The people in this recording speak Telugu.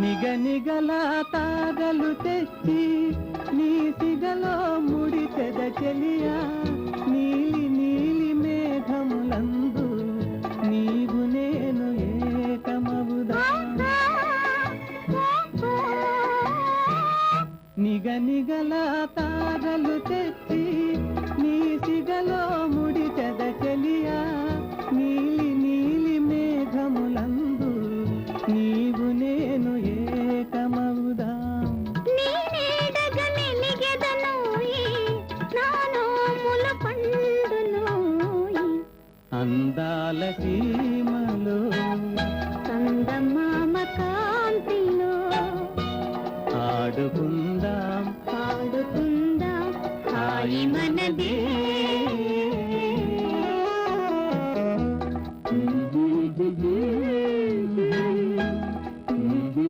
నిగనిగల తాగలు తెచ్చి నీ సిగలో ముడిచెద చెలియా నీలి నీలి మేఘములందు నీవు నేను ఏకమవుదా నిగనిగల తాగలు తెచ్చి నీ సిగలో ముడిచెద చెలియా నీలి నీలి మేఘములందు నీవు నేను ఏకమవుదా అందాల సీమలో చందమామ కాంతిలో ఆడుకుందాం హాయి మన